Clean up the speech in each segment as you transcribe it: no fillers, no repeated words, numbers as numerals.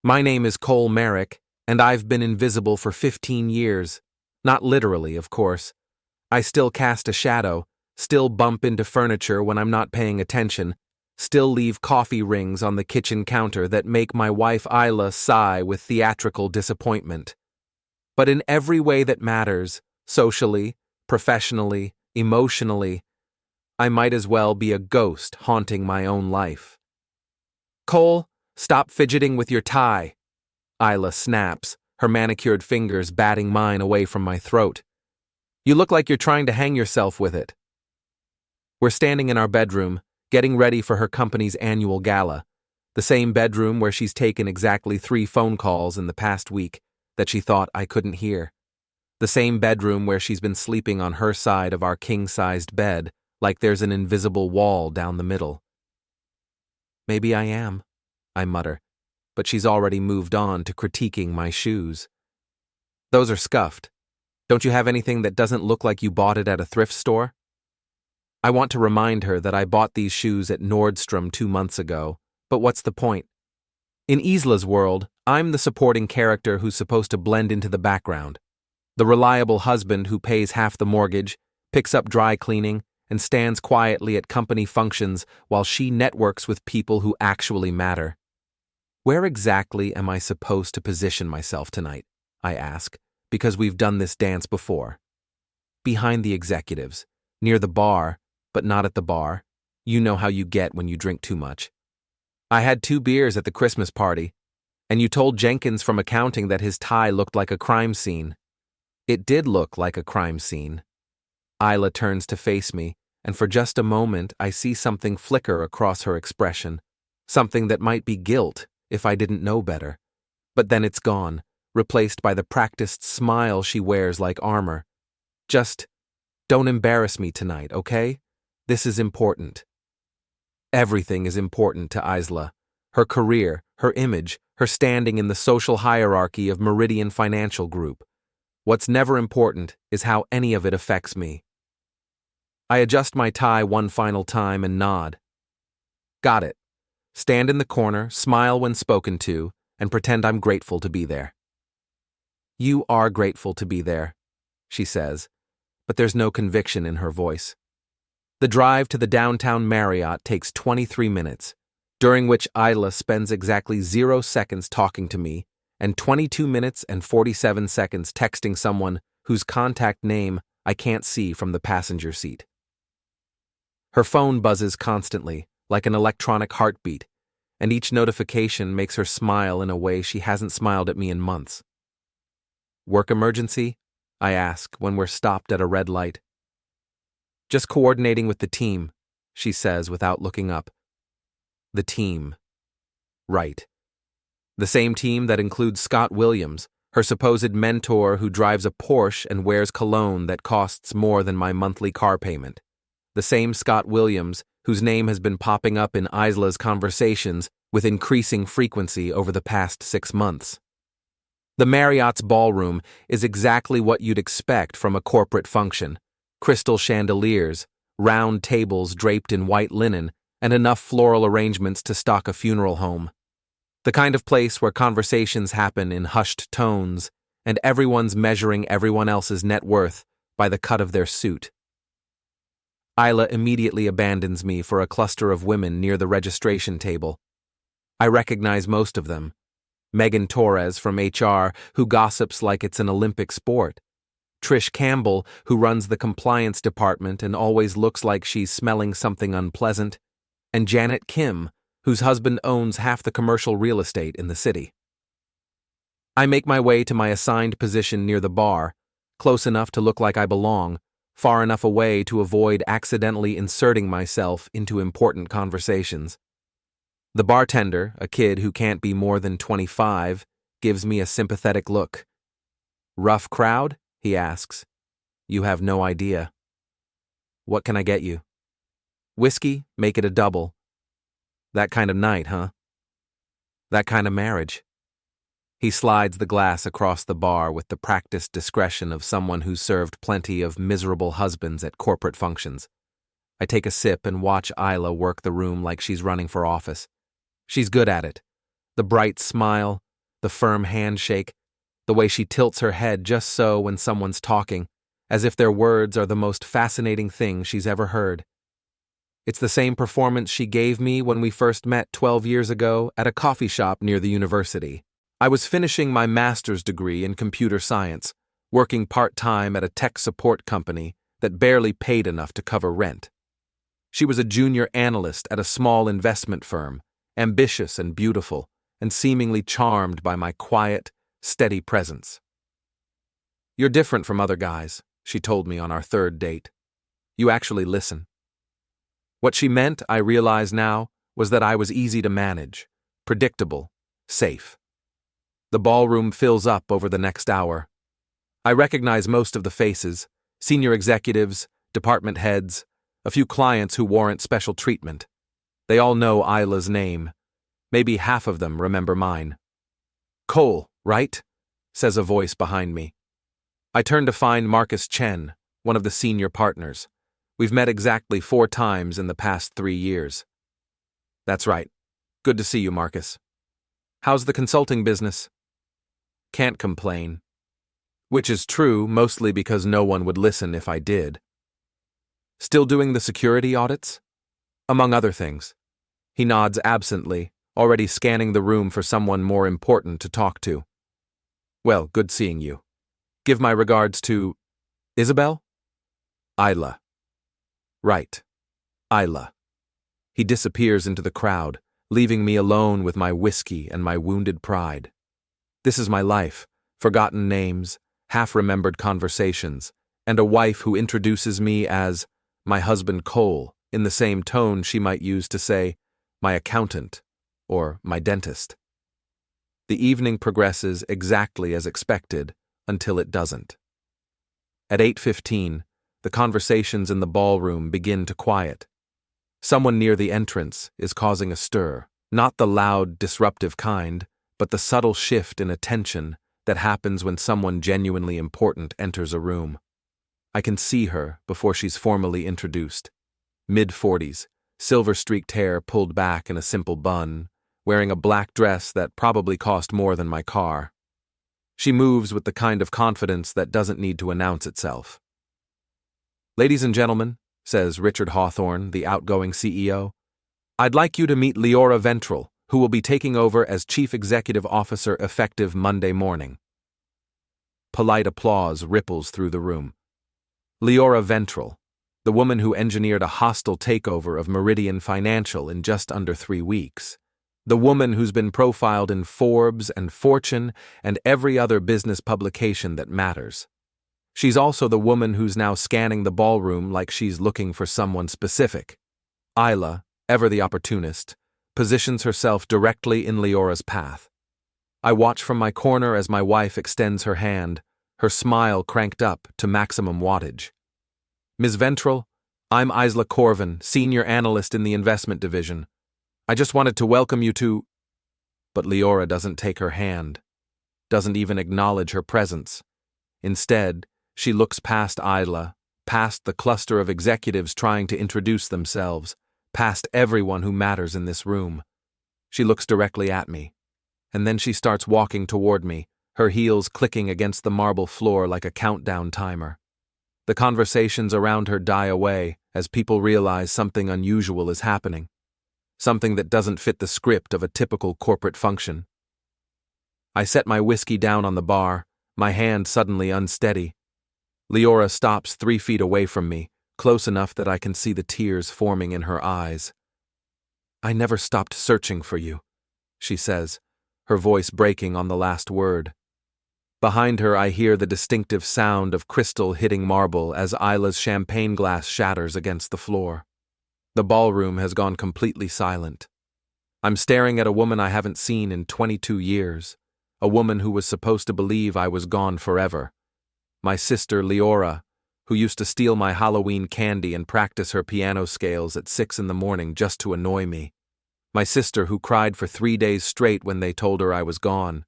My name is Cole Merrick, and I've been invisible for 15 years. Not literally, of course. I still cast a shadow, still bump into furniture when I'm not paying attention, still leave coffee rings on the kitchen counter that make my wife Isla sigh with theatrical disappointment. But in every way that matters, socially, professionally, emotionally, I might as well be a ghost haunting my own life. Cole, stop fidgeting with your tie. Isla snaps, her manicured fingers batting mine away from my throat. You look like you're trying to hang yourself with it. We're standing in our bedroom, getting ready for her company's annual gala, the same bedroom where she's taken exactly 3 phone calls in the past week that she thought I couldn't hear. The same bedroom where she's been sleeping on her side of our king-sized bed, like there's an invisible wall down the middle. Maybe I am, I mutter, but she's already moved on to critiquing my shoes. Those are scuffed. Don't you have anything that doesn't look like you bought it at a thrift store? I want to remind her that I bought these shoes at Nordstrom 2 months ago, but what's the point? In Isla's world, I'm the supporting character who's supposed to blend into the background. The reliable husband who pays half the mortgage, picks up dry cleaning, and stands quietly at company functions while she networks with people who actually matter. Where exactly am I supposed to position myself tonight? I ask, because we've done this dance before. Behind the executives, near the bar, but not at the bar. You know how you get when you drink too much. I had 2 beers at the Christmas party, and you told Jenkins from accounting that his tie looked like a crime scene. It did look like a crime scene. Isla turns to face me, and for just a moment I see something flicker across her expression, something that might be guilt if I didn't know better. But then it's gone, replaced by the practiced smile she wears like armor. Just, don't embarrass me tonight, okay? This is important. Everything is important to Isla. Her career, her image, her standing in the social hierarchy of Meridian Financial Group. What's never important is how any of it affects me. I adjust my tie one final time and nod. Got it. Stand in the corner, smile when spoken to, and pretend I'm grateful to be there. You are grateful to be there, she says, but there's no conviction in her voice. The drive to the downtown Marriott takes 23 minutes, during which Isla spends exactly 0 seconds talking to me and 22 minutes and 47 seconds texting someone whose contact name I can't see from the passenger seat. Her phone buzzes constantly, like an electronic heartbeat, and each notification makes her smile in a way she hasn't smiled at me in months. Work emergency? I ask when we're stopped at a red light. Just coordinating with the team, she says without looking up. The team. Right. The same team that includes Scott Williams, her supposed mentor who drives a Porsche and wears cologne that costs more than my monthly car payment. The same Scott Williams whose name has been popping up in Isla's conversations with increasing frequency over the past 6 months. The Marriott's ballroom is exactly what you'd expect from a corporate function. Crystal chandeliers, round tables draped in white linen, and enough floral arrangements to stock a funeral home. The kind of place where conversations happen in hushed tones, and everyone's measuring everyone else's net worth by the cut of their suit. Isla immediately abandons me for a cluster of women near the registration table. I recognize most of them. Megan Torres from HR, who gossips like it's an Olympic sport. Trish Campbell, who runs the compliance department and always looks like she's smelling something unpleasant. And Janet Kim, whose husband owns half the commercial real estate in the city. I make my way to my assigned position near the bar, close enough to look like I belong, far enough away to avoid accidentally inserting myself into important conversations. The bartender, a kid who can't be more than 25, gives me a sympathetic look. Rough crowd? He asks. You have no idea. What can I get you? Whiskey, make it a double. That kind of night, huh? That kind of marriage. He slides the glass across the bar with the practiced discretion of someone who's served plenty of miserable husbands at corporate functions. I take a sip and watch Isla work the room like she's running for office. She's good at it. The bright smile, the firm handshake, the way she tilts her head just so when someone's talking, as if their words are the most fascinating thing she's ever heard. It's the same performance she gave me when we first met 12 years ago at a coffee shop near the university. I was finishing my master's degree in computer science, working part-time at a tech support company that barely paid enough to cover rent. She was a junior analyst at a small investment firm, ambitious and beautiful, and seemingly charmed by my quiet, steady presence. "You're different from other guys," she told me on our third date. "You actually listen." What she meant, I realize now, was that I was easy to manage, predictable, safe. The ballroom fills up over the next hour. I recognize most of the faces, senior executives, department heads, a few clients who warrant special treatment. They all know Isla's name. Maybe half of them remember mine. "Cole, right?" says a voice behind me. I turn to find Marcus Chen, one of the senior partners. We've met exactly 4 times in the past 3 years. "That's right. Good to see you, Marcus. How's the consulting business?" "Can't complain." Which is true, mostly because no one would listen if I did. "Still doing the security audits?" "Among other things." He nods absently, already scanning the room for someone more important to talk to. "Well, good seeing you. Give my regards to... Isabel?" "Isla." "Right. Isla." He disappears into the crowd, leaving me alone with my whiskey and my wounded pride. This is my life, forgotten names, half-remembered conversations, and a wife who introduces me as my husband Cole in the same tone she might use to say, my accountant, or my dentist. The evening progresses exactly as expected until it doesn't. At 8:15, the conversations in the ballroom begin to quiet. Someone near the entrance is causing a stir, not the loud, disruptive kind, but the subtle shift in attention that happens when someone genuinely important enters a room. I can see her before she's formally introduced. Mid-40s, silver-streaked hair pulled back in a simple bun, wearing a black dress that probably cost more than my car. She moves with the kind of confidence that doesn't need to announce itself. "Ladies and gentlemen," says Richard Hawthorne, the outgoing CEO, "I'd like you to meet Leora Ventral, who will be taking over as Chief Executive Officer effective Monday morning." Polite applause ripples through the room. Leora Ventral, the woman who engineered a hostile takeover of Meridian Financial in just under 3 weeks. The woman who's been profiled in Forbes and Fortune and every other business publication that matters. She's also the woman who's now scanning the ballroom like she's looking for someone specific. Isla, ever the opportunist, positions herself directly in Leora's path. I watch from my corner as my wife extends her hand, her smile cranked up to maximum wattage. "Ms. Ventral, I'm Isla Corvin, Senior Analyst in the Investment Division. I just wanted to welcome you to..." But Leora doesn't take her hand, doesn't even acknowledge her presence. Instead, she looks past Isla, past the cluster of executives trying to introduce themselves, past everyone who matters in this room. She looks directly at me, and then she starts walking toward me, her heels clicking against the marble floor like a countdown timer. The conversations around her die away as people realize something unusual is happening, something that doesn't fit the script of a typical corporate function. I set my whiskey down on the bar, my hand suddenly unsteady. Leora stops 3 feet away from me, close enough that I can see the tears forming in her eyes. "I never stopped searching for you," she says, her voice breaking on the last word. Behind her I hear the distinctive sound of crystal hitting marble as Isla's champagne glass shatters against the floor. The ballroom has gone completely silent. I'm staring at a woman I haven't seen in 22 years, a woman who was supposed to believe I was gone forever. My sister Leora, who used to steal my Halloween candy and practice her piano scales at 6 in the morning just to annoy me. My sister who cried for 3 days straight when they told her I was gone.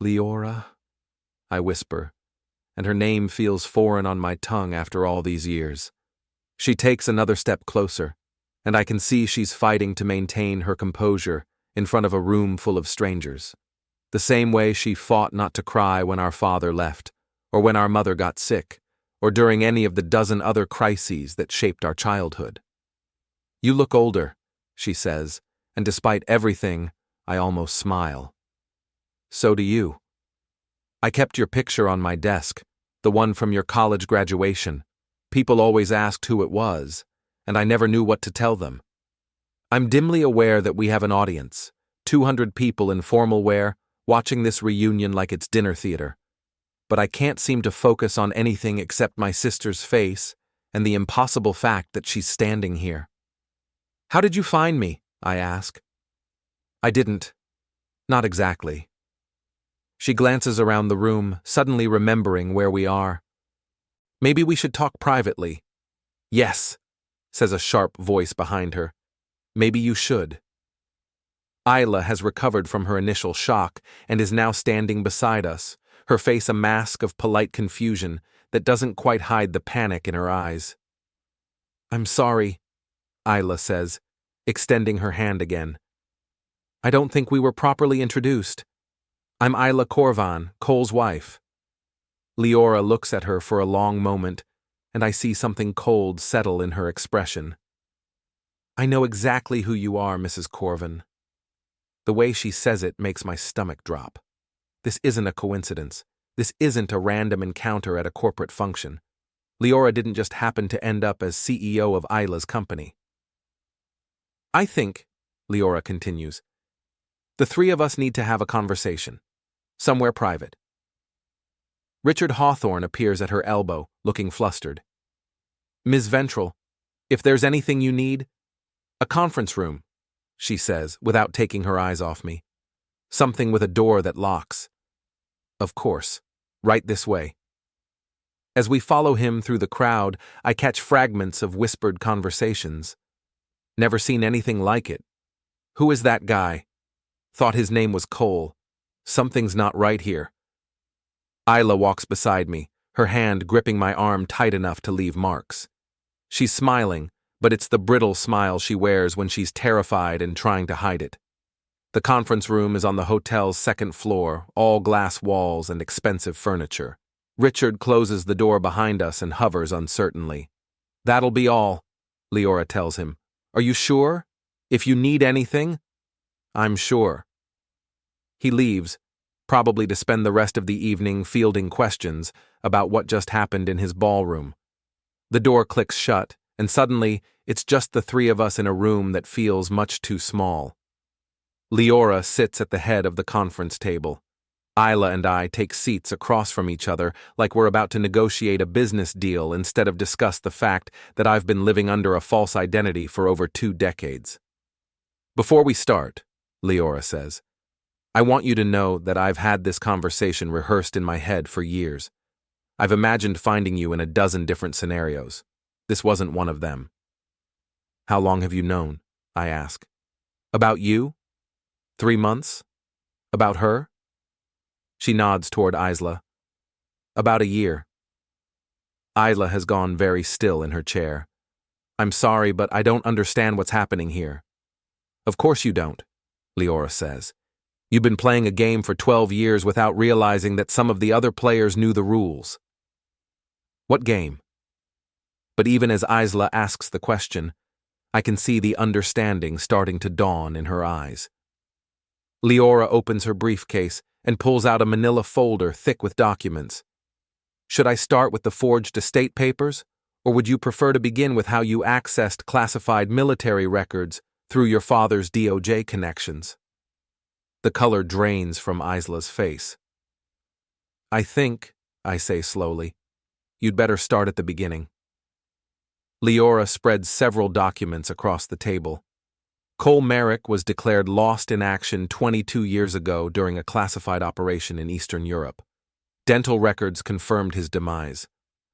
"Leora," I whisper, and her name feels foreign on my tongue after all these years. She takes another step closer, and I can see she's fighting to maintain her composure in front of a room full of strangers. The same way she fought not to cry when our father left, or when our mother got sick, or during any of the dozen other crises that shaped our childhood. "You look older," she says, and despite everything, I almost smile. "So do you. I kept your picture on my desk, the one from your college graduation. People always asked who it was, and I never knew what to tell them. I'm dimly aware that we have an audience, 200 people in formal wear, watching this reunion like it's dinner theater. But I can't seem to focus on anything except my sister's face and the impossible fact that she's standing here." "How did you find me?" I ask. "I didn't. Not exactly." She glances around the room, suddenly remembering where we are. "Maybe we should talk privately." "Yes," says a sharp voice behind her. "Maybe you should." Isla has recovered from her initial shock and is now standing beside us, her face a mask of polite confusion that doesn't quite hide the panic in her eyes. "I'm sorry," Isla says, extending her hand again. "I don't think we were properly introduced. I'm Isla Corvan, Cole's wife." Leora looks at her for a long moment, and I see something cold settle in her expression. "I know exactly who you are, Mrs. Corvan." The way she says it makes my stomach drop. This isn't a coincidence. This isn't a random encounter at a corporate function. Leora didn't just happen to end up as CEO of Isla's company. "I think," Leora continues, "the three of us need to have a conversation. Somewhere private." Richard Hawthorne appears at her elbow, looking flustered. "Ms. Ventral, if there's anything you need, a conference room," she says, without taking her eyes off me. "Something with a door that locks." "Of course. Right this way." As we follow him through the crowd, I catch fragments of whispered conversations. "Never seen anything like it. Who is that guy? Thought his name was Cole. Something's not right here." Isla walks beside me, her hand gripping my arm tight enough to leave marks. She's smiling, but it's the brittle smile she wears when she's terrified and trying to hide it. The conference room is on the hotel's second floor, all glass walls and expensive furniture. Richard closes the door behind us and hovers uncertainly. "That'll be all," Leora tells him. "Are you sure? If you need anything?" "I'm sure." He leaves, probably to spend the rest of the evening fielding questions about what just happened in his ballroom. The door clicks shut, and suddenly it's just the three of us in a room that feels much too small. Leora sits at the head of the conference table. Isla and I take seats across from each other like we're about to negotiate a business deal instead of discuss the fact that I've been living under a false identity for over 2 decades. "Before we start," Leora says, "I want you to know that I've had this conversation rehearsed in my head for years. I've imagined finding you in a dozen different scenarios. This wasn't one of them." "How long have you known?" I ask. "About you? 3 months? About her?" She nods toward Isla. "About a year." Isla has gone very still in her chair. "I'm sorry, but I don't understand what's happening here." "Of course you don't," Leora says. "You've been playing a game for 12 years without realizing that some of the other players knew the rules." "What game?" But even as Isla asks the question, I can see the understanding starting to dawn in her eyes. Leora opens her briefcase and pulls out a manila folder thick with documents. "Should I start with the forged estate papers, or would you prefer to begin with how you accessed classified military records through your father's DOJ connections?" The color drains from Isla's face. "I think," I say slowly, "you'd better start at the beginning." Leora spreads several documents across the table. Cole Merrick was declared lost in action 22 years ago during a classified operation in Eastern Europe. Dental records confirmed his demise.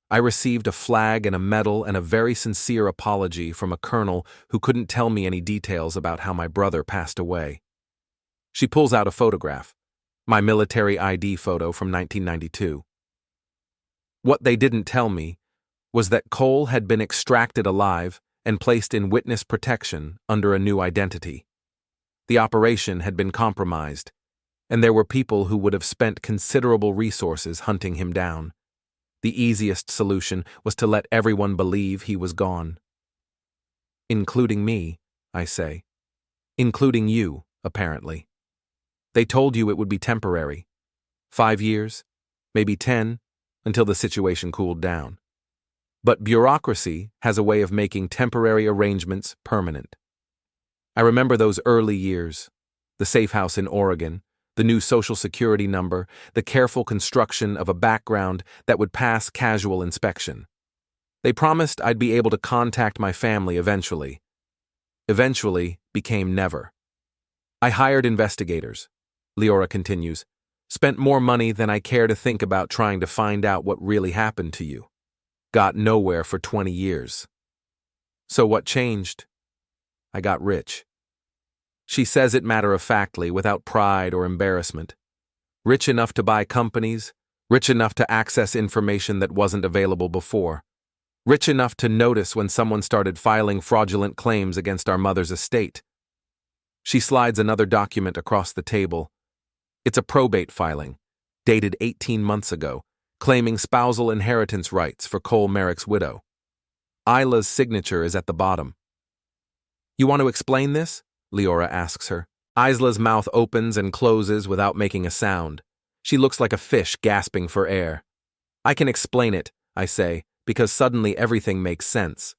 I received a flag and a medal and a very sincere apology from a colonel who couldn't tell me any details about how my brother passed away. She pulls out a photograph, my military ID photo from 1992. What they didn't tell me was that Cole had been extracted alive and placed in witness protection under a new identity. The operation had been compromised, And there were people who would have spent considerable resources hunting him down. The easiest solution was to let everyone believe he was gone. Including me, I say. Including you, apparently. They told you it would be temporary. 5 years, maybe 10, until the situation cooled down. But bureaucracy has a way of making temporary arrangements permanent. I remember those early years, the safe house in Oregon, the new Social Security number, the careful construction of a background that would pass casual inspection. They promised I'd be able to contact my family eventually. Eventually became never. I hired investigators, Leora continues, spent more money than I care to think about trying to find out what really happened to you. Got nowhere for 20 years. So what changed? I got rich. She says it matter-of-factly, without pride or embarrassment. Rich enough to buy companies, rich enough to access information that wasn't available before, rich enough to notice when someone started filing fraudulent claims against our mother's estate. She slides another document across the table. It's a probate filing, dated 18 months ago, claiming spousal inheritance rights for Cole Merrick's widow. Isla's signature is at the bottom. You want to explain this? Leora asks her. Isla's mouth opens and closes without making a sound. She looks like a fish gasping for air. I can explain it, I say, because suddenly everything makes sense.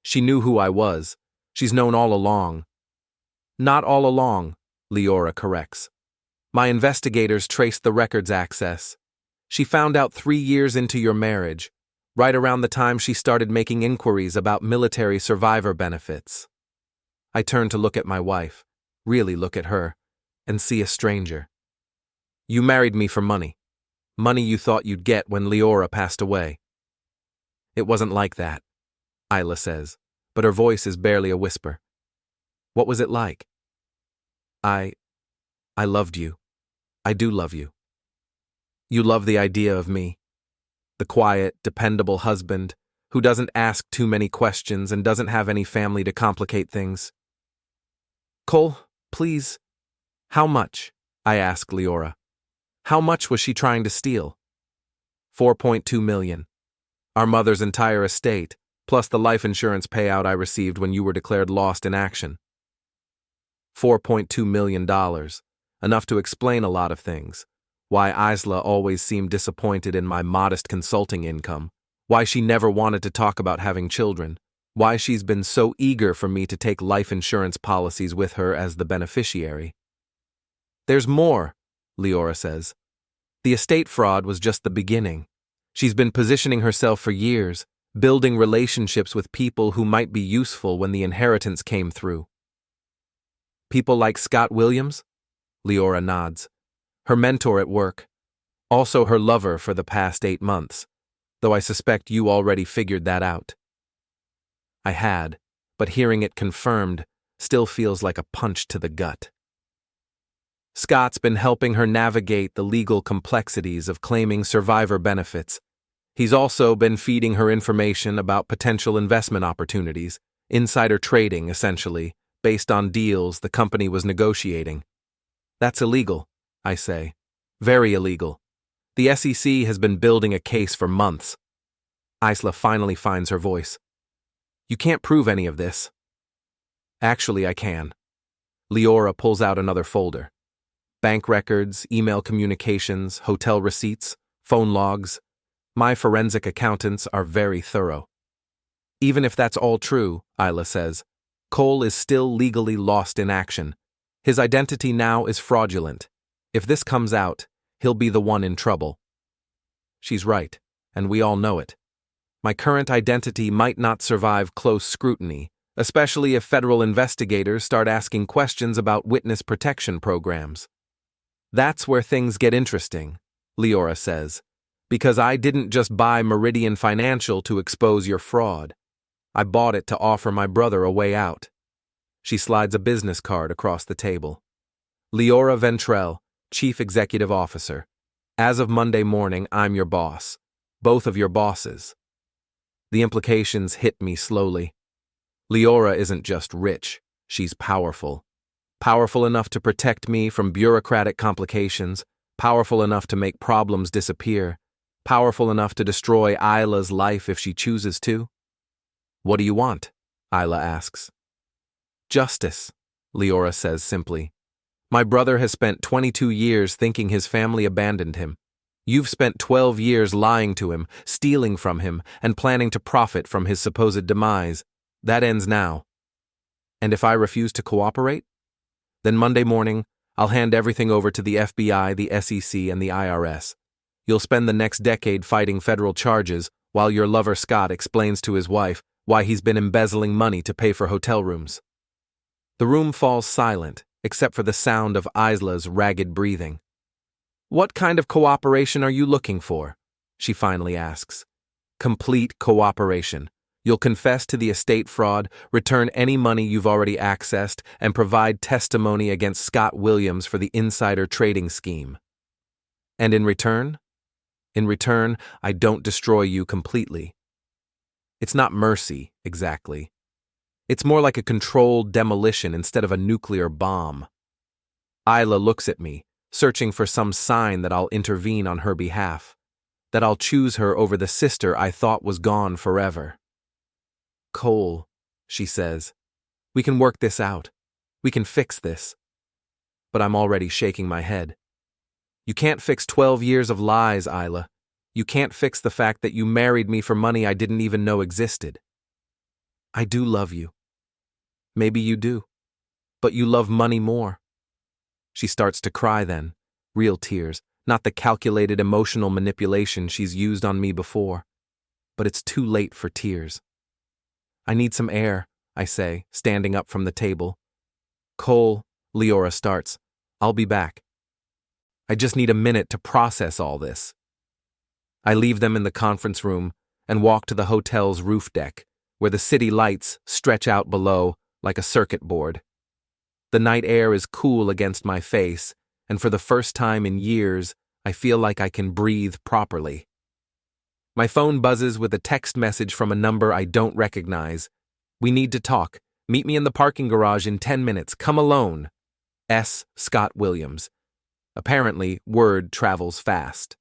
She knew who I was. She's known all along. Not all along, Leora corrects. My investigators traced the records access. She found out 3 years into your marriage, right around the time she started making inquiries about military survivor benefits. I turn to look at my wife, really look at her, and see a stranger. You married me for money. Money you thought you'd get when Leora passed away. It wasn't like that, Isla says, but her voice is barely a whisper. What was it like? I loved you. I do love you. You love the idea of me. The quiet, dependable husband who doesn't ask too many questions and doesn't have any family to complicate things. Cole, please. How much? I ask Leora. How much was she trying to steal? 4.2 million. Our mother's entire estate, plus the life insurance payout I received when you were declared lost in action. $4.2 million. Enough to explain a lot of things. Why Isla always seemed disappointed in my modest consulting income. Why she never wanted to talk about having children. Why she's been so eager for me to take life insurance policies with her as the beneficiary. There's more, Leora says. The estate fraud was just the beginning. She's been positioning herself for years, building relationships with people who might be useful when the inheritance came through. People like Scott Williams? Leora nods. Her mentor at work. Also her lover for the past 8 months, though I suspect you already figured that out. I had, but hearing it confirmed still feels like a punch to the gut. Scott's been helping her navigate the legal complexities of claiming survivor benefits. He's also been feeding her information about potential investment opportunities, insider trading, essentially, based on deals the company was negotiating. That's illegal, I say. Very illegal. The SEC has been building a case for months. Isla finally finds her voice. You can't prove any of this. Actually, I can. Leora pulls out another folder. Bank records, email communications, hotel receipts, phone logs. My forensic accountants are very thorough. Even if that's all true, Isla says, Cole is still legally lost in action. His identity now is fraudulent. If this comes out, he'll be the one in trouble. She's right, and we all know it. My current identity might not survive close scrutiny, especially if federal investigators start asking questions about witness protection programs. That's where things get interesting, Leora says, because I didn't just buy Meridian Financial to expose your fraud. I bought it to offer my brother a way out. She slides a business card across the table. Leora Ventrell, Chief Executive Officer. As of Monday morning, I'm your boss. Both of your bosses. The implications hit me slowly. Leora isn't just rich, she's powerful. Powerful enough to protect me from bureaucratic complications, powerful enough to make problems disappear, powerful enough to destroy Isla's life if she chooses to. What do you want? Isla asks. Justice, Leora says simply. My brother has spent 22 years thinking his family abandoned him. You've spent 12 years lying to him, stealing from him, and planning to profit from his supposed demise. That ends now. And if I refuse to cooperate? Then Monday morning, I'll hand everything over to the FBI, the SEC, and the IRS. You'll spend the next decade fighting federal charges while your lover Scott explains to his wife why he's been embezzling money to pay for hotel rooms. The room falls silent, except for the sound of Isla's ragged breathing. What kind of cooperation are you looking for? She finally asks. Complete cooperation. You'll confess to the estate fraud, return any money you've already accessed, and provide testimony against Scott Williams for the insider trading scheme. And in return? In return, I don't destroy you completely. It's not mercy, exactly. It's more like a controlled demolition instead of a nuclear bomb. Isla looks at me, searching for some sign that I'll intervene on her behalf, that I'll choose her over the sister I thought was gone forever. Cole, she says, we can work this out. We can fix this. But I'm already shaking my head. You can't fix 12 years of lies, Isla. You can't fix the fact that you married me for money I didn't even know existed. I do love you. Maybe you do. But you love money more. She starts to cry then, real tears, not the calculated emotional manipulation she's used on me before. But it's too late for tears. I need some air, I say, standing up from the table. Cole, Leora starts. I'll be back. I just need a minute to process all this. I leave them in the conference room and walk to the hotel's roof deck, where the city lights stretch out below like a circuit board. The night air is cool against my face, and for the first time in years, I feel like I can breathe properly. My phone buzzes with a text message from a number I don't recognize. We need to talk. Meet me in the parking garage in 10 minutes. Come alone. S. Scott Williams. Apparently, word travels fast.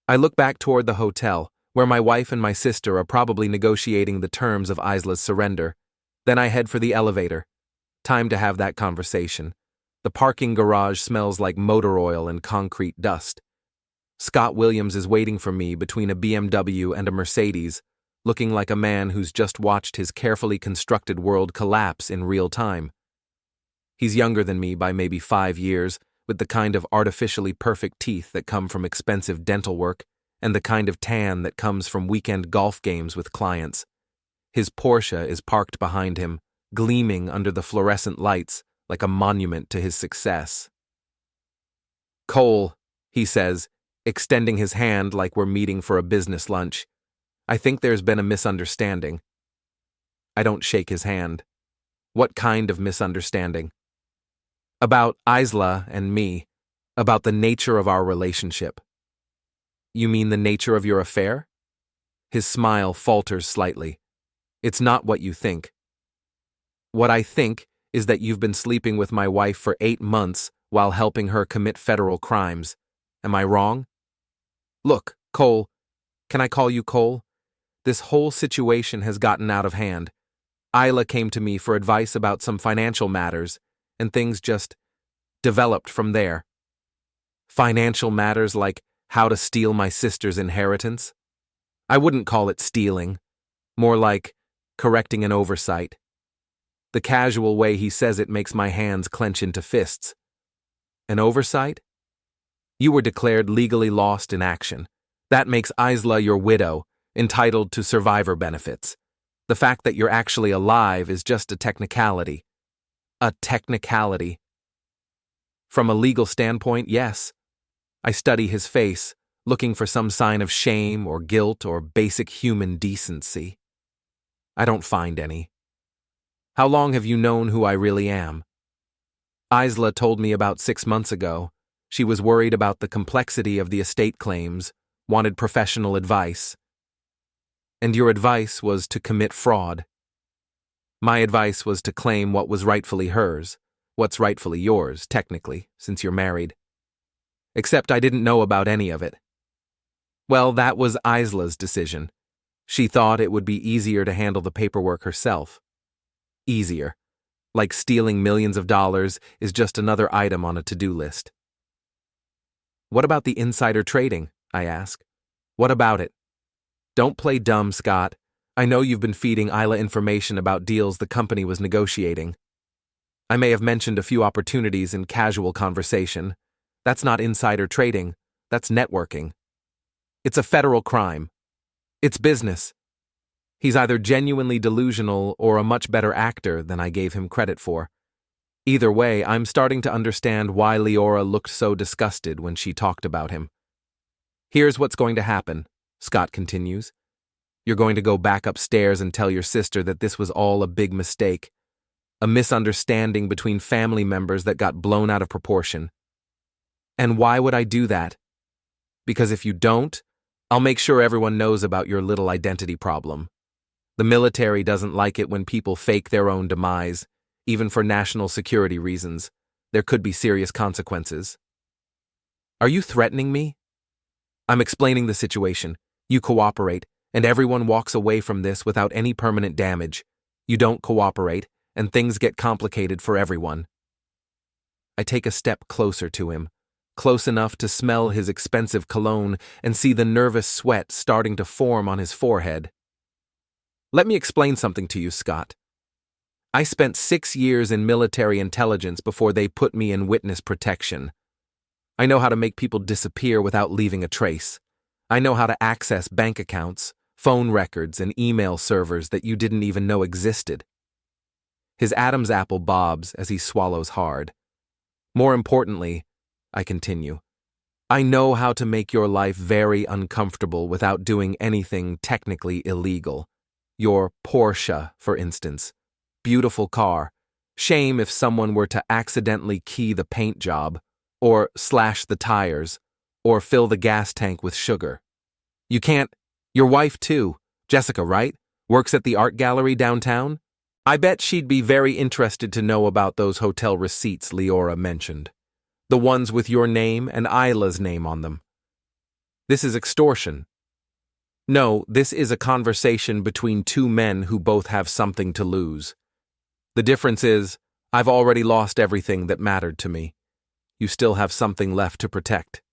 I look back toward the hotel, where my wife and my sister are probably negotiating the terms of Isla's surrender. Then I head for the elevator. Time to have that conversation. The parking garage smells like motor oil and concrete dust. Scott Williams is waiting for me between a BMW and a Mercedes, looking like a man who's just watched his carefully constructed world collapse in real time. He's younger than me by maybe 5 years, with the kind of artificially perfect teeth that come from expensive dental work, and the kind of tan that comes from weekend golf games with clients. His Porsche is parked behind him, gleaming under the fluorescent lights like a monument to his success. Cole, he says, extending his hand like we're meeting for a business lunch. I think there's been a misunderstanding. I don't shake his hand. What kind of misunderstanding? About Isla and me, about the nature of our relationship. You mean the nature of your affair? His smile falters slightly. It's not what you think. What I think is that you've been sleeping with my wife for 8 months while helping her commit federal crimes. Am I wrong? Look, Cole, can I call you Cole? This whole situation has gotten out of hand. Isla came to me for advice about some financial matters, and things just developed from there. Financial matters like how to steal my sister's inheritance? I wouldn't call it stealing, more like correcting an oversight. The casual way he says it makes my hands clench into fists. An oversight? You were declared legally lost in action. That makes Isla your widow, entitled to survivor benefits. The fact that you're actually alive is just a technicality. A technicality. From a legal standpoint, yes. I study his face, looking for some sign of shame or guilt or basic human decency. I don't find any. How long have you known who I really am? Isla told me about 6 months ago. She was worried about the complexity of the estate claims, wanted professional advice. And your advice was to commit fraud. My advice was to claim what was rightfully hers, What's rightfully yours, technically, since you're married. Except I didn't know about any of it. Well, that was Isla's decision. She thought it would be easier to handle the paperwork herself. Easier. Like stealing millions of dollars is just another item on a to-do list. What about the insider trading? I ask. What about it? Don't play dumb, Scott. I know you've been feeding Isla information about deals the company was negotiating. I may have mentioned a few opportunities in casual conversation. That's not insider trading. That's networking. It's a federal crime. It's business. He's either genuinely delusional or a much better actor than I gave him credit for. Either way, I'm starting to understand why Leora looked so disgusted when she talked about him. Here's what's going to happen, Scott continues. You're going to go back upstairs and tell your sister that this was all a big mistake, a misunderstanding between family members that got blown out of proportion. And why would I do that? Because if you don't, I'll make sure everyone knows about your little identity problem. The military doesn't like it when people fake their own demise, even for national security reasons. There could be serious consequences. Are you threatening me? I'm explaining the situation. You cooperate, and everyone walks away from this without any permanent damage. You don't cooperate, and things get complicated for everyone. I take a step closer to him, close enough to smell his expensive cologne and see the nervous sweat starting to form on his forehead. Let me explain something to you, Scott. I spent 6 years in military intelligence before they put me in witness protection. I know how to make people disappear without leaving a trace. I know how to access bank accounts, phone records, and email servers that you didn't even know existed. His Adam's apple bobs as he swallows hard. More importantly, I continue, I know how to make your life very uncomfortable without doing anything technically illegal. Your Porsche, for instance. Beautiful car. Shame if someone were to accidentally key the paint job, or slash the tires, or fill the gas tank with sugar. You can't. Your wife, too. Jessica, right? Works at the art gallery downtown? I bet she'd be very interested to know about those hotel receipts Leora mentioned. The ones with your name and Isla's name on them. This is extortion. No, this is a conversation between two men who both have something to lose. The difference is, I've already lost everything that mattered to me. You still have something left to protect.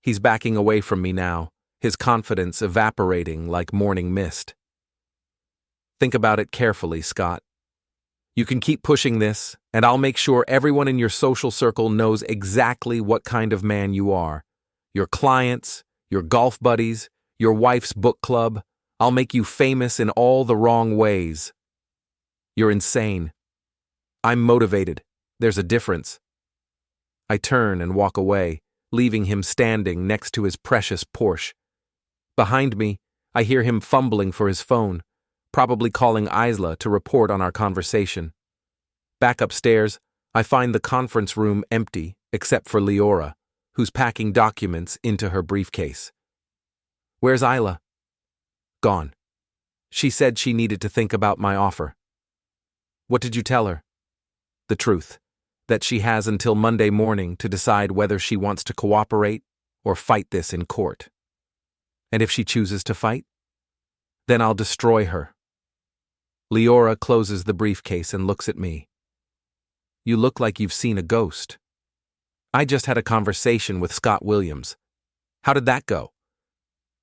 He's backing away from me now, his confidence evaporating like morning mist. Think about it carefully, Scott. You can keep pushing this, and I'll make sure everyone in your social circle knows exactly what kind of man you are. Your clients, your golf buddies, your wife's book club. I'll make you famous in all the wrong ways. You're insane. I'm motivated. There's a difference. I turn and walk away, leaving him standing next to his precious Porsche. Behind me, I hear him fumbling for his phone, probably calling Isla to report on our conversation. Back upstairs, I find the conference room empty except for Leora, who's packing documents into her briefcase. Where's Isla? Gone. She said she needed to think about my offer. What did you tell her? The truth, that she has until Monday morning to decide whether she wants to cooperate or fight this in court. And if she chooses to fight, then I'll destroy her. Leora closes the briefcase and looks at me. You look like you've seen a ghost. I just had a conversation with Scott Williams. How did that go?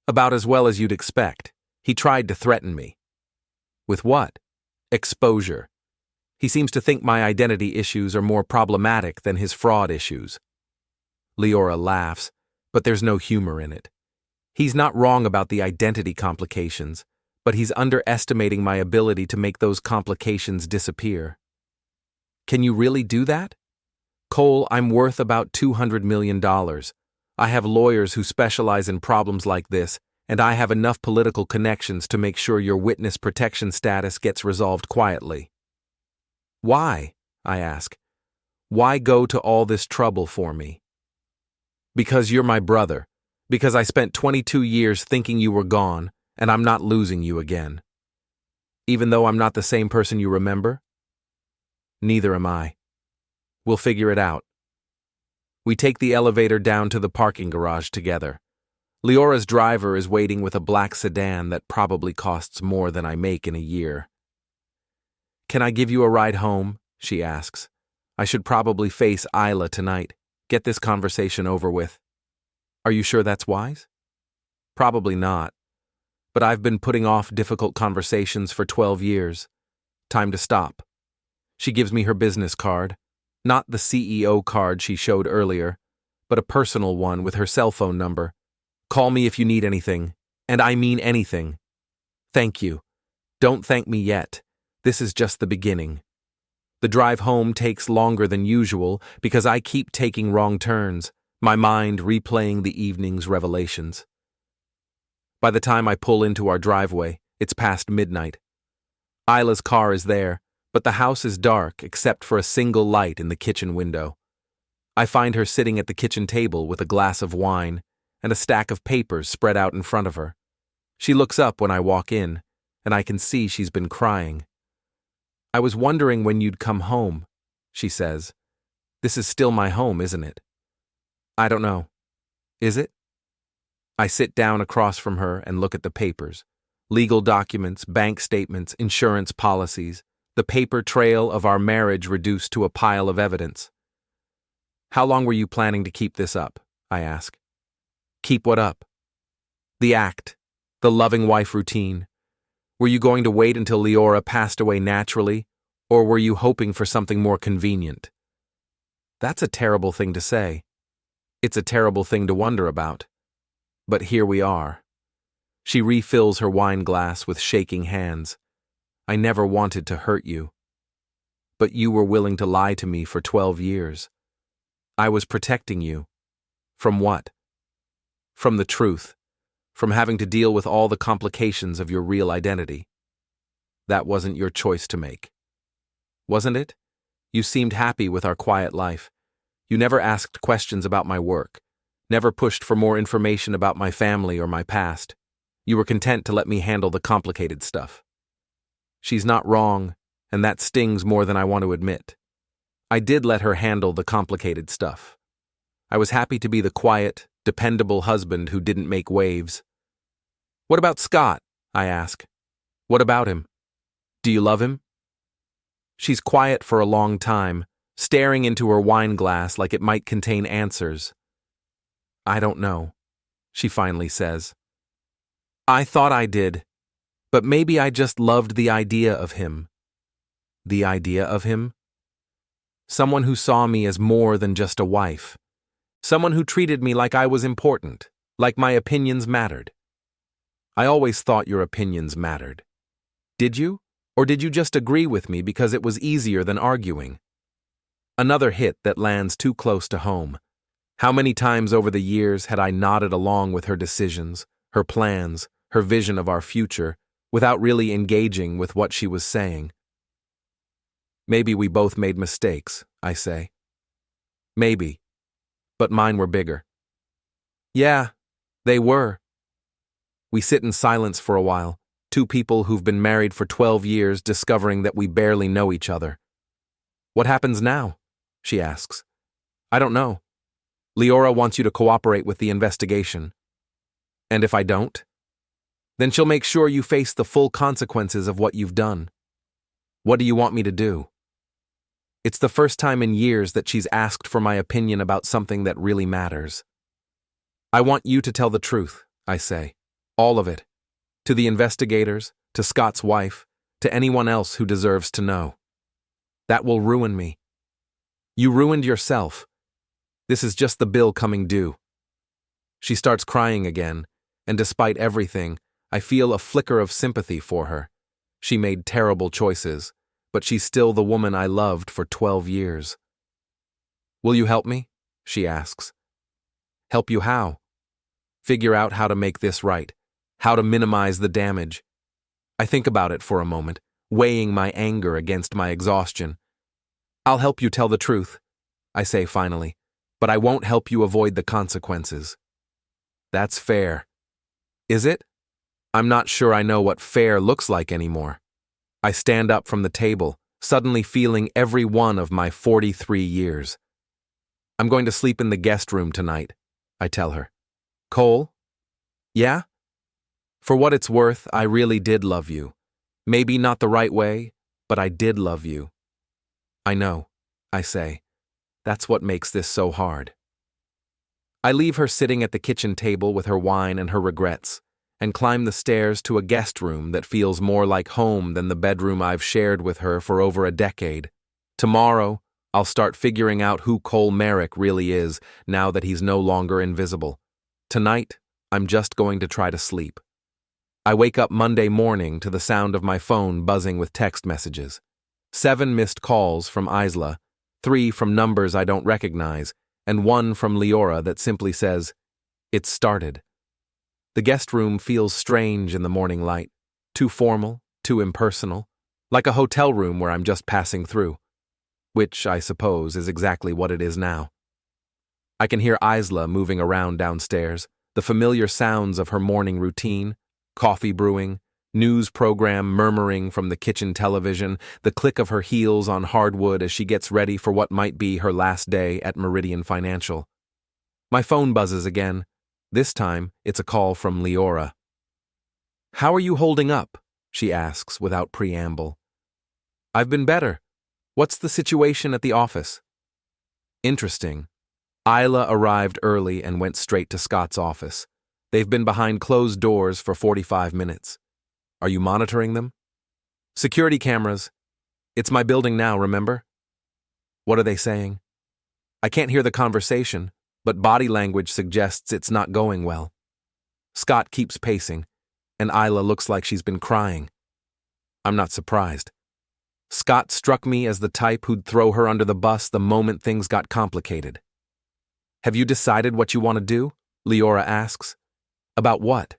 About as well as you'd expect. He tried to threaten me. With what? Exposure. He seems to think my identity issues are more problematic than his fraud issues. Leora laughs, but there's no humor in it. He's not wrong about the identity complications, but he's underestimating my ability to make those complications disappear. Can you really do that? Cole, I'm worth about $200 million. I have lawyers who specialize in problems like this, and I have enough political connections to make sure your witness protection status gets resolved quietly. Why? I ask. Why go to all this trouble for me? Because you're my brother. Because I spent 22 years thinking you were gone, and I'm not losing you again. Even though I'm not the same person you remember? Neither am I. We'll figure it out. We take the elevator down to the parking garage together. Leora's driver is waiting with a black sedan that probably costs more than I make in a year. Can I give you a ride home? She asks. I should probably face Isla tonight. Get this conversation over with. Are you sure that's wise? Probably not. But I've been putting off difficult conversations for 12 years. Time to stop. She gives me her business card. Not the CEO card she showed earlier, but a personal one with her cell phone number. Call me if you need anything, and I mean anything. Thank you. Don't thank me yet. This is just the beginning. The drive home takes longer than usual because I keep taking wrong turns, my mind replaying the evening's revelations. By the time I pull into our driveway, it's past midnight. Isla's car is there, but the house is dark except for a single light in the kitchen window. I find her sitting at the kitchen table with a glass of wine and a stack of papers spread out in front of her. She looks up when I walk in, and I can see she's been crying. I was wondering when you'd come home, she says. This is still my home, isn't it? I don't know. Is it? I sit down across from her and look at the papers. Legal documents, bank statements, insurance policies, the paper trail of our marriage reduced to a pile of evidence. How long were you planning to keep this up? I ask. Keep what up? The act, the loving wife routine. Were you going to wait until Leora passed away naturally, or were you hoping for something more convenient? That's a terrible thing to say. It's a terrible thing to wonder about. But here we are. She refills her wine glass with shaking hands. I never wanted to hurt you. But you were willing to lie to me for 12 years. I was protecting you. From what? From the truth. From having to deal with all the complications of your real identity. That wasn't your choice to make. Wasn't it? You seemed happy with our quiet life. You never asked questions about my work, never pushed for more information about my family or my past. You were content to let me handle the complicated stuff. She's not wrong, and that stings more than I want to admit. I did let her handle the complicated stuff. I was happy to be the quiet, dependable husband who didn't make waves. What about Scott? I ask. What about him? Do you love him? She's quiet for a long time, staring into her wine glass like it might contain answers. I don't know, she finally says. I thought I did, but maybe I just loved the idea of him. The idea of him? Someone who saw me as more than just a wife. Someone who treated me like I was important, like my opinions mattered. I always thought your opinions mattered. Did you? Or did you just agree with me because it was easier than arguing? Another hit that lands too close to home. How many times over the years had I nodded along with her decisions, her plans, her vision of our future, without really engaging with what she was saying? Maybe we both made mistakes, I say. Maybe. But mine were bigger. Yeah, they were. We sit in silence for a while, two people who've been married for 12 years discovering that we barely know each other. What happens now? She asks. I don't know. Leora wants you to cooperate with the investigation. And if I don't? Then she'll make sure you face the full consequences of what you've done. What do you want me to do? It's the first time in years that she's asked for my opinion about something that really matters. I want you to tell the truth, I say. All of it. To the investigators, to Scott's wife, to anyone else who deserves to know. That will ruin me. You ruined yourself. This is just the bill coming due. She starts crying again, and despite everything, I feel a flicker of sympathy for her. She made terrible choices, but she's still the woman I loved for 12 years. Will you help me? She asks. Help you how? Figure out how to make this right. How to minimize the damage. I think about it for a moment, weighing my anger against my exhaustion. I'll help you tell the truth, I say finally, but I won't help you avoid the consequences. That's fair. Is it? I'm not sure I know what fair looks like anymore. I stand up from the table, suddenly feeling every one of my 43 years. I'm going to sleep in the guest room tonight, I tell her. Cole? Yeah? For what it's worth, I really did love you. Maybe not the right way, but I did love you. I know, I say. That's what makes this so hard. I leave her sitting at the kitchen table with her wine and her regrets, and climb the stairs to a guest room that feels more like home than the bedroom I've shared with her for over a decade. Tomorrow, I'll start figuring out who Cole Merrick really is now that he's no longer invisible. Tonight, I'm just going to try to sleep. I wake up Monday morning to the sound of my phone buzzing with text messages. 7 missed calls from Isla, 3 from numbers I don't recognize, and 1 from Leora that simply says, "It's started." The guest room feels strange in the morning light, too formal, too impersonal, like a hotel room where I'm just passing through, which, I suppose, is exactly what it is now. I can hear Isla moving around downstairs, the familiar sounds of her morning routine, coffee brewing, news program murmuring from the kitchen television, the click of her heels on hardwood as she gets ready for what might be her last day at Meridian Financial. My phone buzzes again. This time, it's a call from Leora. "How are you holding up?" she asks without preamble. "I've been better. What's the situation at the office?" Interesting. Isla arrived early and went straight to Scott's office. They've been behind closed doors for 45 minutes. Are you monitoring them? Security cameras. It's my building now, remember? What are they saying? I can't hear the conversation, but body language suggests it's not going well. Scott keeps pacing, and Isla looks like she's been crying. I'm not surprised. Scott struck me as the type who'd throw her under the bus the moment things got complicated. "Have you decided what you want to do?" Leora asks. "About what?"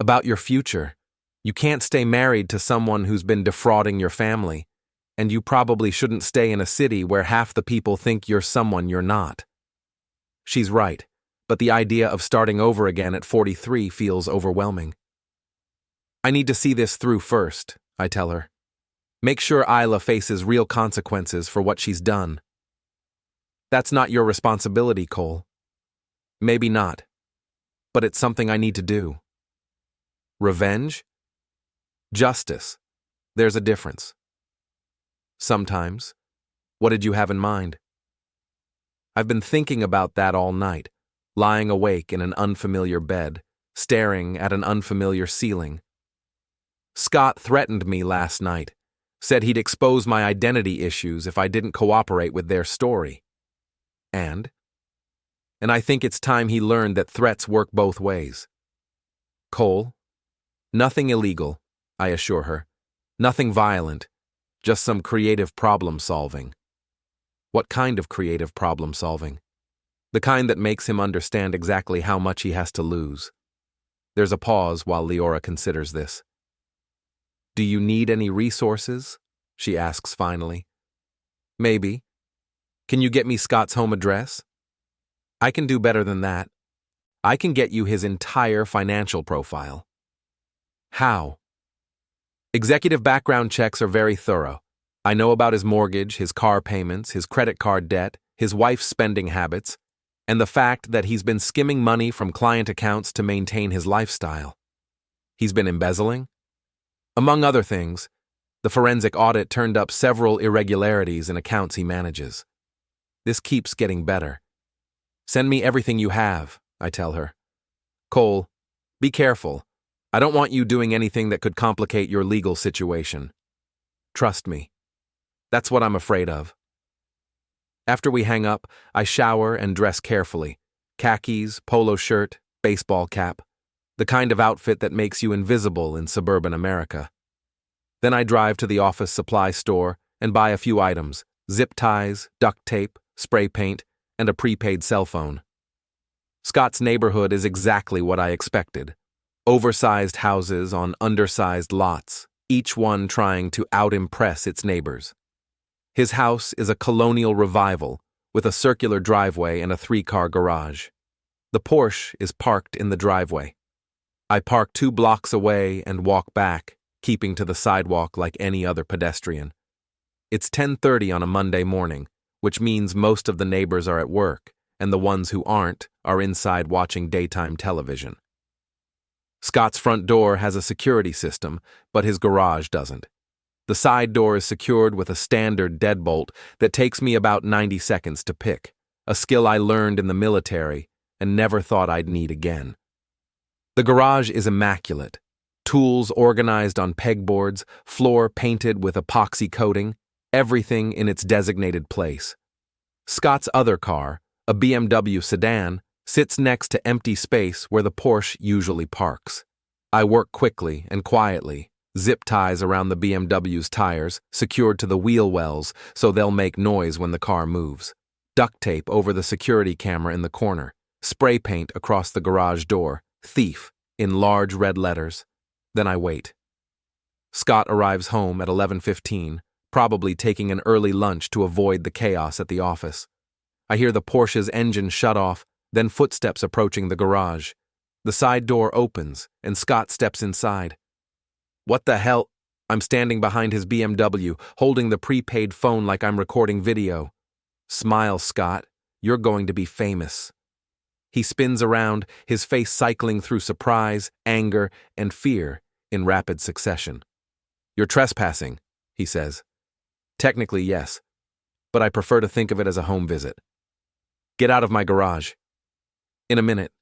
"About your future. You can't stay married to someone who's been defrauding your family, and you probably shouldn't stay in a city where half the people think you're someone you're not." She's right, but the idea of starting over again at 43 feels overwhelming. "I need to see this through first," I tell her. "Make sure Isla faces real consequences for what she's done." "That's not your responsibility, Cole." "Maybe not, but it's something I need to do." "Revenge?" "Justice. There's a difference." "Sometimes. What did you have in mind?" I've been thinking about that all night, lying awake in an unfamiliar bed, staring at an unfamiliar ceiling. Scott threatened me last night, said he'd expose my identity issues if I didn't cooperate with their story. And I think it's time he learned that threats work both ways. "Cole, nothing illegal," I assure her. "Nothing violent, just some creative problem solving." What kind of creative problem solving? The kind that makes him understand exactly how much he has to lose. There's a pause while Leora considers this. "Do you need any resources?" she asks finally. "Maybe. Can you get me Scott's home address?" "I can do better than that. I can get you his entire financial profile." "How?" "Executive background checks are very thorough. I know about his mortgage, his car payments, his credit card debt, his wife's spending habits, and the fact that he's been skimming money from client accounts to maintain his lifestyle. He's been embezzling? Among other things, the forensic audit turned up several irregularities in accounts he manages. This keeps getting better. "Send me everything you have," I tell her. "Cole, be careful. I don't want you doing anything that could complicate your legal situation. Trust me. That's what I'm afraid of." After we hang up, I shower and dress carefully. Khakis, polo shirt, baseball cap. The kind of outfit that makes you invisible in suburban America. Then I drive to the office supply store and buy a few items: zip ties, duct tape, spray paint, and a prepaid cell phone. Scott's neighborhood is exactly what I expected. Oversized houses on undersized lots, each one trying to out-impress its neighbors. His house is a colonial revival, with a circular driveway and a 3-car garage. The Porsche is parked in the driveway. I park 2 blocks away and walk back, keeping to the sidewalk like any other pedestrian. It's 10:30 on a Monday morning, which means most of the neighbors are at work, and the ones who aren't are inside watching daytime television. Scott's front door has a security system, but his garage doesn't. The side door is secured with a standard deadbolt that takes me about 90 seconds to pick, a skill I learned in the military and never thought I'd need again. The garage is immaculate. Tools organized on pegboards, floor painted with epoxy coating, everything in its designated place. Scott's other car, a BMW sedan, sits next to empty space where the Porsche usually parks. I work quickly and quietly, zip ties around the BMW's tires, secured to the wheel wells so they'll make noise when the car moves. Duct tape over the security camera in the corner, spray paint across the garage door, thief, in large red letters. Then I wait. Scott arrives home at 11:15, probably taking an early lunch to avoid the chaos at the office. I hear the Porsche's engine shut off, then footsteps approaching the garage. The side door opens, and Scott steps inside. What the hell? I'm standing behind his BMW, holding the prepaid phone like I'm recording video. Smile, Scott. You're going to be famous. He spins around, his face cycling through surprise, anger, and fear in rapid succession. You're trespassing, he says. Technically, yes, but I prefer to think of it as a home visit. Get out of my garage. In a minute.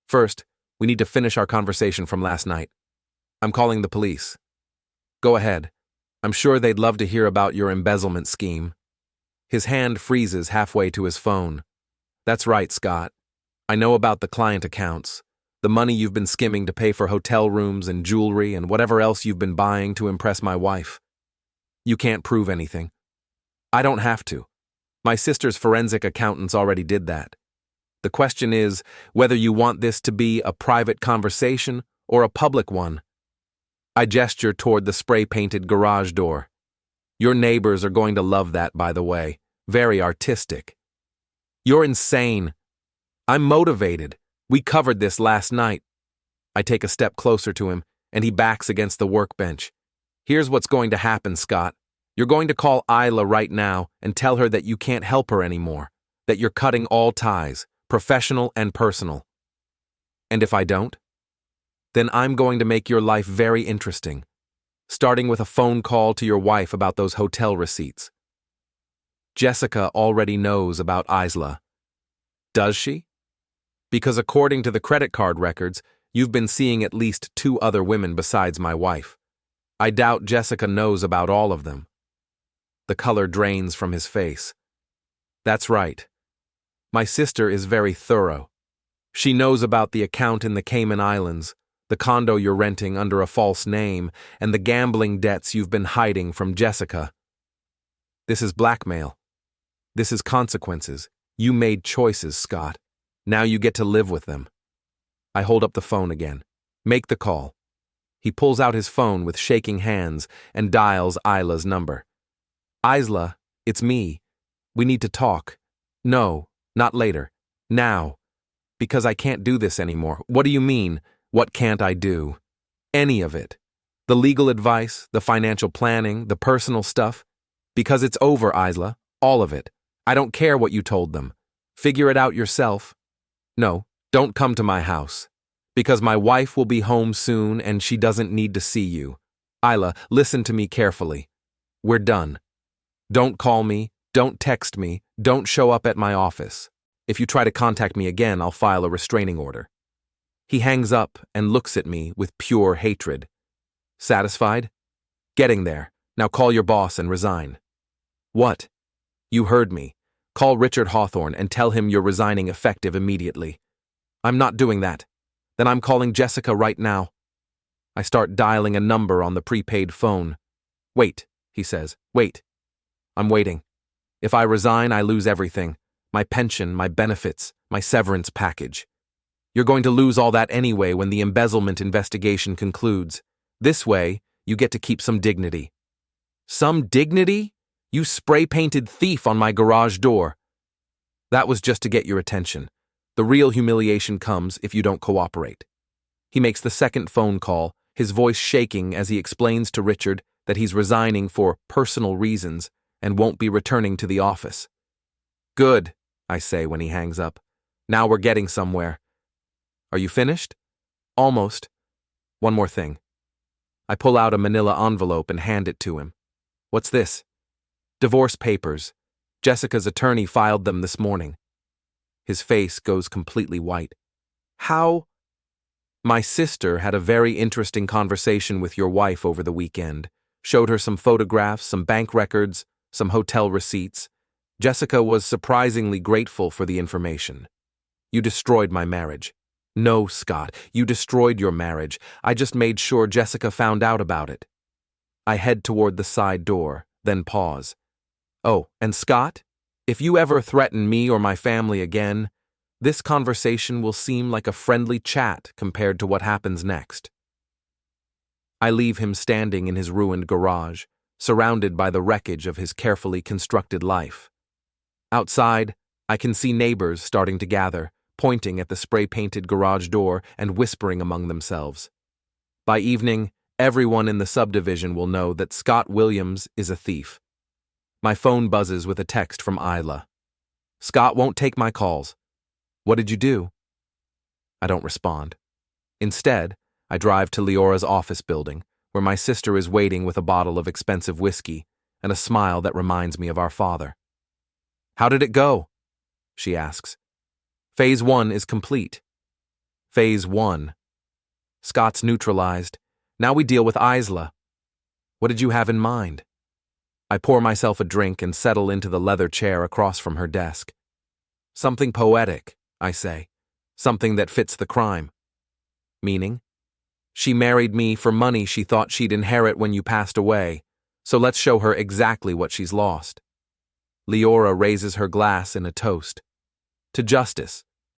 First, we need to finish our conversation from last night. I'm calling the police. Go ahead. I'm sure they'd love to hear about your embezzlement scheme. His hand freezes halfway to his phone. That's right, Scott. I know about the client accounts, the money you've been skimming to pay for hotel rooms and jewelry and whatever else you've been buying to impress my wife. You can't prove anything. I don't have to. My sister's forensic accountants already did that. The question is whether you want this to be a private conversation or a public one. I gesture toward the spray-painted garage door. Your neighbors are going to love that, by the way. Very artistic. You're insane. I'm motivated. We covered this last night. I take a step closer to him, and he backs against the workbench. Here's what's going to happen, Scott. You're going to call Isla right now and tell her that you can't help her anymore, that you're cutting all ties, professional and personal. And if I don't? Then I'm going to make your life very interesting, starting with a phone call to your wife about those hotel receipts. Jessica already knows about Isla. Does she? Because according to the credit card records, you've been seeing at least 2 other women besides my wife. I doubt Jessica knows about all of them. The color drains from his face. That's right. My sister is very thorough. She knows about the account in the Cayman Islands, the condo you're renting under a false name, and the gambling debts you've been hiding from Jessica. This is blackmail. This is consequences. You made choices, Scott. Now you get to live with them. I hold up the phone again. Make the call. He pulls out his phone with shaking hands and dials Isla's number. Isla, it's me. We need to talk. No, not later. Now. Because I can't do this anymore. What do you mean? What can't I do? Any of it. The legal advice, the financial planning, the personal stuff. Because it's over, Isla. All of it. I don't care what you told them. Figure it out yourself. No, don't come to my house. Because my wife will be home soon and she doesn't need to see you. Isla, listen to me carefully. We're done. Don't call me, don't text me, don't show up at my office. If you try to contact me again, I'll file a restraining order. He hangs up and looks at me with pure hatred. Satisfied? Getting there. Now call your boss and resign. What? You heard me. Call Richard Hawthorne and tell him you're resigning effective immediately. I'm not doing that. Then I'm calling Jessica right now. I start dialing a number on the prepaid phone. Wait, he says. Wait. I'm waiting. If I resign, I lose everything. My pension, my benefits, my severance package. You're going to lose all that anyway when the embezzlement investigation concludes. This way, you get to keep some dignity. Some dignity? You spray-painted thief on my garage door. That was just to get your attention. The real humiliation comes if you don't cooperate. He makes the second phone call, his voice shaking as he explains to Richard that he's resigning for personal reasons and won't be returning to the office. Good, I say when he hangs up. Now we're getting somewhere. Are you finished? Almost. One more thing. I pull out a manila envelope and hand it to him. What's this? Divorce papers. Jessica's attorney filed them this morning. His face goes completely white. How? My sister had a very interesting conversation with your wife over the weekend. Showed her some photographs, some bank records, some hotel receipts. Jessica was surprisingly grateful for the information. You destroyed my marriage. No, Scott, you destroyed your marriage. I just made sure Jessica found out about it. I head toward the side door, then pause. Oh, and Scott, if you ever threaten me or my family again, this conversation will seem like a friendly chat compared to what happens next. I leave him standing in his ruined garage, surrounded by the wreckage of his carefully constructed life. Outside, I can see neighbors starting to gather, pointing at the spray-painted garage door and whispering among themselves. By evening, everyone in the subdivision will know that Scott Williams is a thief. My phone buzzes with a text from Isla. Scott won't take my calls. What did you do? I don't respond. Instead, I drive to Leora's office building, where my sister is waiting with a bottle of expensive whiskey and a smile that reminds me of our father. How did it go? She asks. Phase 1 is complete. Phase 1. Scott's neutralized. Now we deal with Isla. What did you have in mind? I pour myself a drink and settle into the leather chair across from her desk. Something poetic, I say. Something that fits the crime. Meaning? She married me for money she thought she'd inherit when you passed away, so let's show her exactly what she's lost. Leora raises her glass in a toast. To justice.